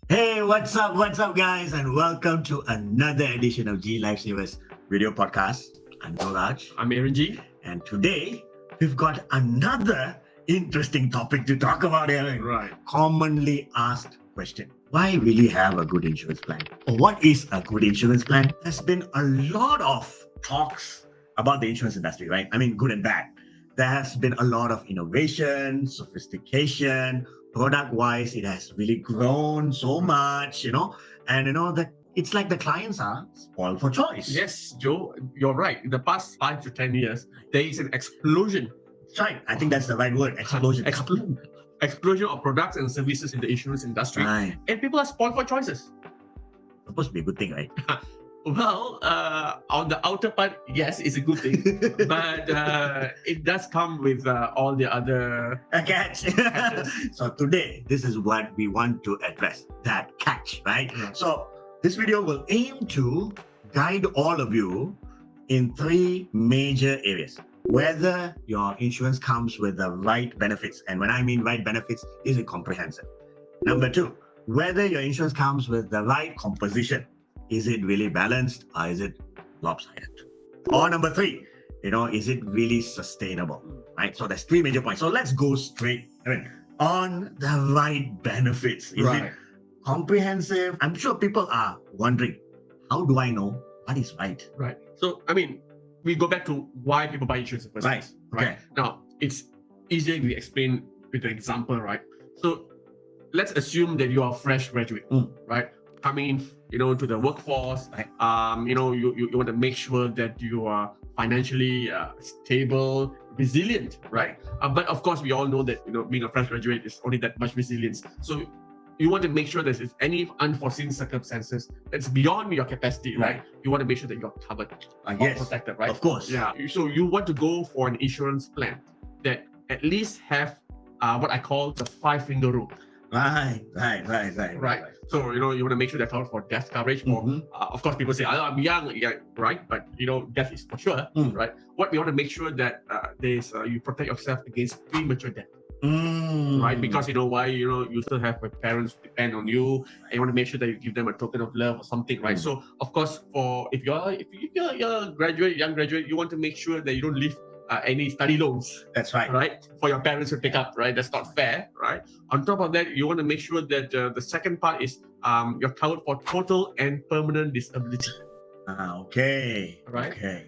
Hey, what's up? What's up, guys? And welcome to another edition of G Lifesavers video podcast. I'm Doraj, I'm Aaron G. and today we've got another interesting topic to talk about, Aaron. Right. Commonly asked question. Why really have a good insurance plan? Or what is a good insurance plan? There's been a lot of talks about the insurance industry, right? I mean, good and bad. There has been a lot of innovation, sophistication, product wise. It has really grown so much, and that it's like the clients are spoiled for choice. Yes, Joe, you're right. In the past 5 to 10 years, there is an explosion. That's right. I think that's the right word. Explosion. Explosion of products and services in the insurance industry. Right. And people are spoiled for choices. Supposed to be a good thing, right? Well, on the outer part, yes, it's a good thing. But it does come with all the other A catch. So today, this is what we want to address, that catch, right? Yeah. So this video will aim to guide all of you in three major areas. Whether your insurance comes with the right benefits, and when I mean right benefits, is it comprehensive? Number two, whether your insurance comes with the right composition. Is it really balanced or is it lopsided? Or number three, is it really sustainable? Right? So there's three major points. So let's go straight. On the right benefits. Is it comprehensive? I'm sure people are wondering, how do I know what is right? Right. So, we go back to why people buy insurance in the first Right. place. Right. Okay. Now, it's easier to explain with an example, right? So, let's assume that you are a fresh graduate, right? Coming in, to the workforce. Right. You want to make sure that you are financially stable, resilient, right? But of course, we all know that being a fresh graduate is only that much resilience. So you want to make sure that if any unforeseen circumstances that's beyond your capacity, right? You want to make sure that you're covered, Yes, protected, right? of course. Yeah. So you want to go for an insurance plan that at least have what I call the 5-finger rule. Right. So you want to make sure they're covered for death coverage. For of course, people say, I'm young, yeah, right? But death is for sure, right? What we want to make sure that there's you protect yourself against premature death. Right, because why you still have parents who depend on you, and you want to make sure that you give them a token of love or something, right? So of course, if you're a graduate, young graduate, you want to make sure that you don't leave any study loans, That's right. right, for your parents to pick up, right? That's not fair, right? On top of that, you want to make sure that the second part is you're covered for total and permanent disability. Okay. Right. Okay.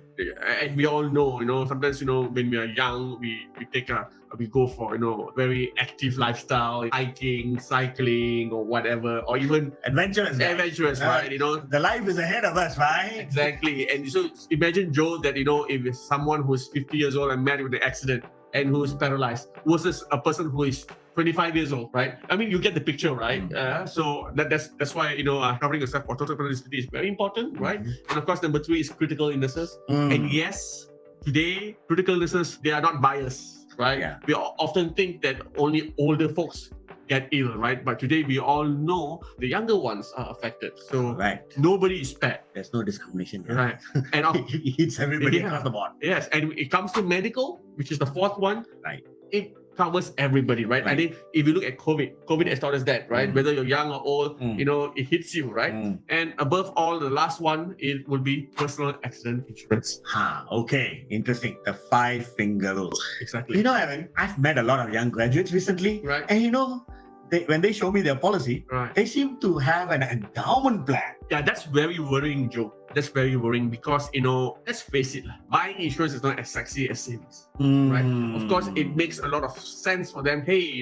And we all know, sometimes, when we are young, we go for, very active lifestyle, hiking, cycling, or whatever, or even Adventurous, right? The life is ahead of us, right? Exactly. And so imagine, Joe, that, if it's someone who's 50 years old and met with an accident and who's paralyzed versus a person who is 25 years old, right? You get the picture, right? So that's why, covering yourself for total permanent disability is very important, right? And of course, number three is critical illnesses. And yes, today, critical illnesses, they are not biased, right? Yeah. We often think that only older folks get ill, right? But today, we all know the younger ones are affected. So Right. nobody is spared. There's no discrimination here. Right. And It hits everybody Yeah. across the board. yes, and it comes to medical, which is the fourth one. Right. It covers everybody, right? I Right. think if you look at COVID has taught us that, right? Whether you're young or old, it hits you, right? And above all, the last one, it will be personal accident insurance. Okay. Interesting. The 5-finger rule. Exactly. Evan, I've met a lot of young graduates recently. Right. And when they show me their policy, Right. they seem to have an endowment plan. Yeah, that's very worrying, Joe. That's very worrying because, let's face it, buying insurance is not as sexy as savings. Right? Of course, it makes a lot of sense for them. Hey,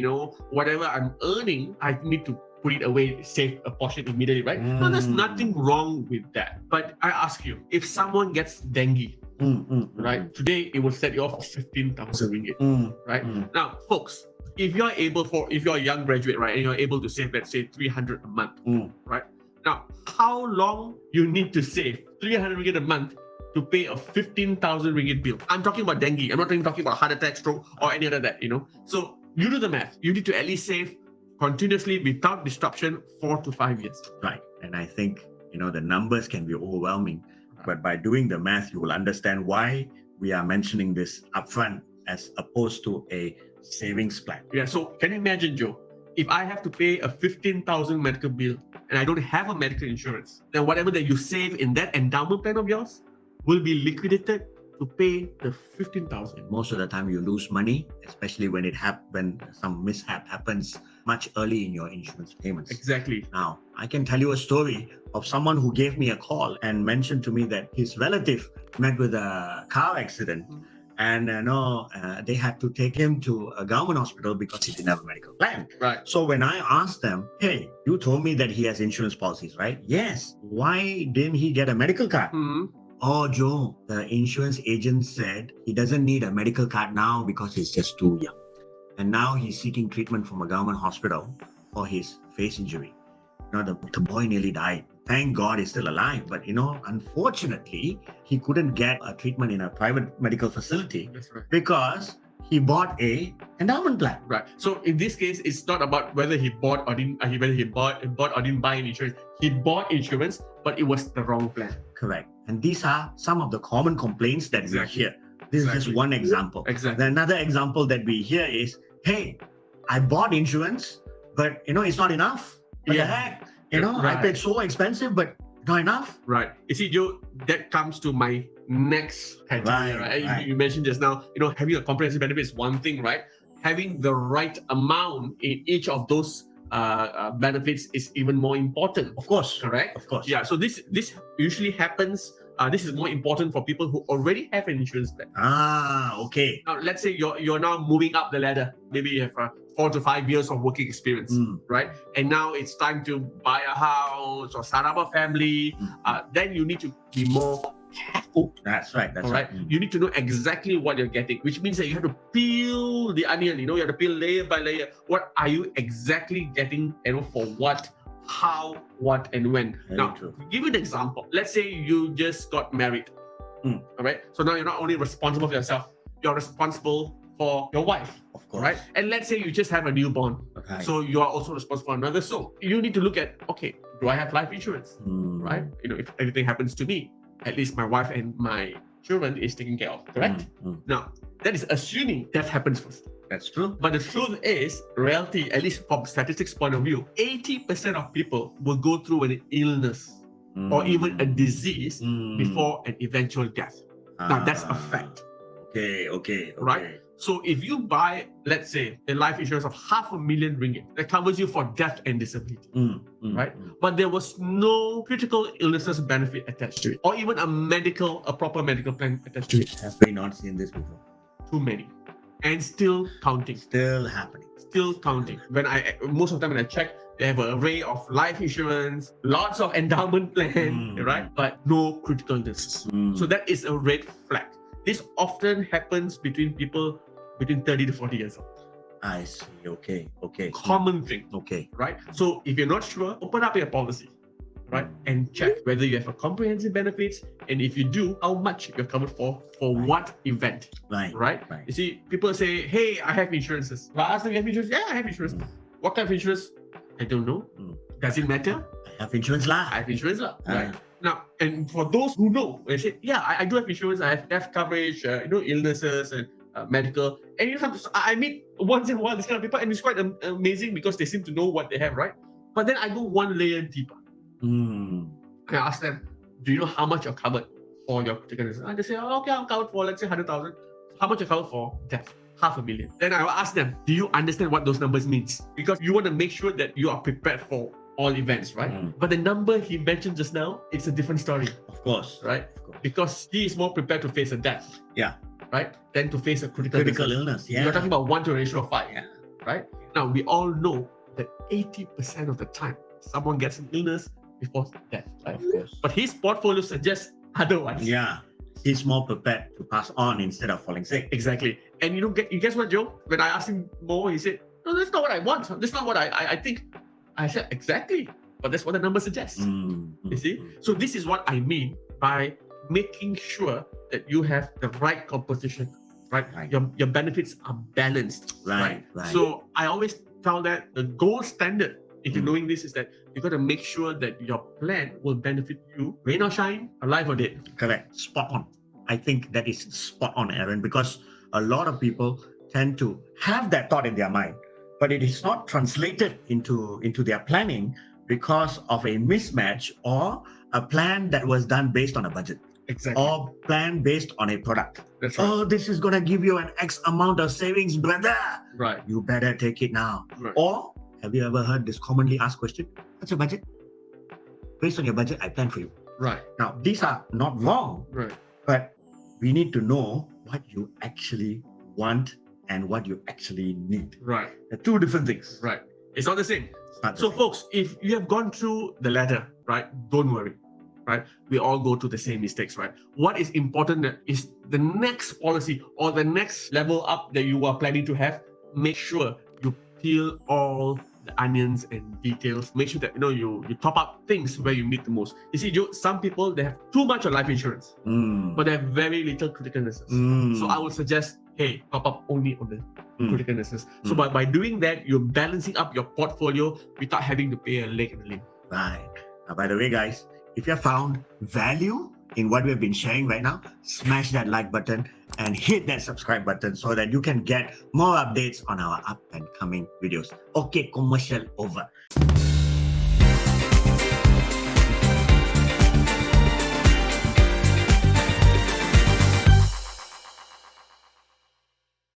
whatever I'm earning, I need to put it away, save a portion immediately, right? No, there's nothing wrong with that. But I ask you, if someone gets dengue, right, today it will set you off for 15,000 ringgit, right? Now, folks, if you're a young graduate, right, and you're able to save, let's say, 300 a month, right? Now, how long you need to save 300 ringgit a month to pay a 15,000 ringgit bill? I'm talking about dengue. I'm not even talking about heart attack, stroke, or any other that, So you do the math. You need to at least save continuously without disruption 4 to 5 years. Right. And I think, the numbers can be overwhelming. But by doing the math, you will understand why we are mentioning this upfront as opposed to a savings plan. Yeah, so can you imagine, Joe? if I have to pay a 15,000 medical bill and I don't have a medical insurance, then whatever that you save in that endowment plan of yours will be liquidated to pay the 15,000. Most of the time you lose money, especially when when some mishap happens much early in your insurance payments. Exactly. Now, I can tell you a story of someone who gave me a call and mentioned to me that his relative met with a car accident, and they had to take him to a government hospital because he didn't have a medical plan. Right. So when I asked them, hey, you told me that he has insurance policies, right? Yes. Why didn't he get a medical card? Oh, Joe, the insurance agent said he doesn't need a medical card now because he's just too young. And now he's seeking treatment from a government hospital for his face injury. The boy nearly died. Thank God he's still alive. But, unfortunately, he couldn't get a treatment in a private medical facility. That's right. Because he bought a endowment plan. Right. So in this case, it's not about whether he bought or didn't, whether he bought or didn't buy an insurance. He bought insurance, but it was the wrong plan. Correct. And these are some of the common complaints that we hear. This is just one example. Exactly. Another example that we hear is, hey, I bought insurance, but it's not enough. What the heck? I paid so expensive, but not enough. Right. You see, Joe, that comes to my next criteria, right? You mentioned just now, having a comprehensive benefit is one thing, right? Having the right amount in each of those benefits is even more important. Of course. Correct? Of course. Yeah. So this usually happens. This is more important for people who already have an insurance plan. Okay. Now, let's say you're now moving up the ladder. Maybe you have 4 to 5 years of working experience, right? And now it's time to buy a house or start up a family. Then you need to be more careful. That's right. That's right. You need to know exactly what you're getting, which means that you have to peel the onion. You have to peel layer by layer. What are you exactly getting? For what? How, what, and when. Very now, true. to give you an example, let's say you just got married. All right. So now you're not only responsible for yourself, you're responsible for your wife. Of course. Right. And let's say you just have a newborn. Okay. So you are also responsible for another soul. You need to look at, okay, do I have life insurance? Right. If anything happens to me, at least my wife and my children is taken care of. Correct. Now, that is assuming death happens first. That's true. But the truth is, reality, at least from statistics point of view, 80% of people will go through an illness or even a disease before an eventual death. Now, that's a fact. Okay. Right? So if you buy, let's say, a life insurance of $500,000 ringgit that covers you for death and disability, right? But there was no critical illnesses benefit attached to it, or even a proper medical plan attached to it. Have we not seen this before? Too many. And still counting. Still happening. Still counting. Most of the time when I check, they have an array of life insurance, lots of endowment plan, right? But no critical illnesses. So that is a red flag. This often happens between people between 30 to 40 years old. I see. Okay. Common thing. Okay. Right? So if you're not sure, open up your policy, right? And check whether you have a comprehensive benefits, and if you do, how much you're covered for what event. Right? You see, people say, hey, I have insurances. If I ask them, you have insurance? Yeah, I have insurance. What kind of insurance? I don't know. Does it matter? I have insurance lah. I have insurance lah. Right? Now, and for those who know, they say, yeah, I do have insurance. I have death coverage, illnesses and medical. And sometimes I meet once in a while these kind of people, and it's quite amazing because they seem to know what they have, right? But then I go one layer deeper. I ask them, do you know how much you're covered for your critical illness? And they say, okay, I'm covered for, let's say, 100,000. How much you're covered for death? $500,000. Then I will ask them, do you understand what those numbers means? Because you want to make sure that you are prepared for all events, right? But the number he mentioned just now, it's a different story. Of course. Right? Of course. Because he is more prepared to face a death. Yeah. Right? Than to face a critical illness. Yeah. You're talking about 1 to a ratio of 5. Yeah. Right? Now, we all know that 80% of the time, someone gets an illness before death. Right? Of course. But his portfolio suggests otherwise. Yeah. He's more prepared to pass on instead of falling sick. Exactly. And you guess what, Joe? When I asked him more, he said, no, that's not what I want. That's not what I think. I said, exactly. But that's what the number suggests. You see? So this is what I mean by making sure that you have the right composition, right? Your benefits are balanced. Right. So I always tell that the gold standard, if you're knowing this, is that you got to make sure that your plan will benefit you, rain or shine, alive or dead. Correct. Spot on. I think that is spot on, Aaron, because a lot of people tend to have that thought in their mind but it is not translated into their planning because of a mismatch or a plan that was done based on a budget Exactly. or plan based on a product. That's right. Oh, this is gonna give you an X amount of savings, brother. Right. You better take it now. Right. Or have you ever heard this commonly asked question? What's your budget? Based on your budget, I plan for you. Right. Now, these are not wrong, Right. but we need to know what you actually want and what you actually need. Right. They're two different things. Right. It's not the same. It's not the So, same. folks, if you have gone through the ladder, right, don't worry, right? We all go through the same mistakes, right? What is important is the next policy or the next level up that you are planning to have. Make sure you peel all the onions and details. Make sure that you top up things where you need the most. You see, some people, they have too much of life insurance, Mm. but they have very little critical illnesses. Mm. So I would suggest, hey, top up only on the critical illnesses. So Mm. by doing that, you're balancing up your portfolio without having to pay a leg and a limb. Right. Now, by the way, guys, if you have found value in what we've been sharing right now, smash that like button and hit that subscribe button so that you can get more updates on our up and coming videos. Okay, commercial over.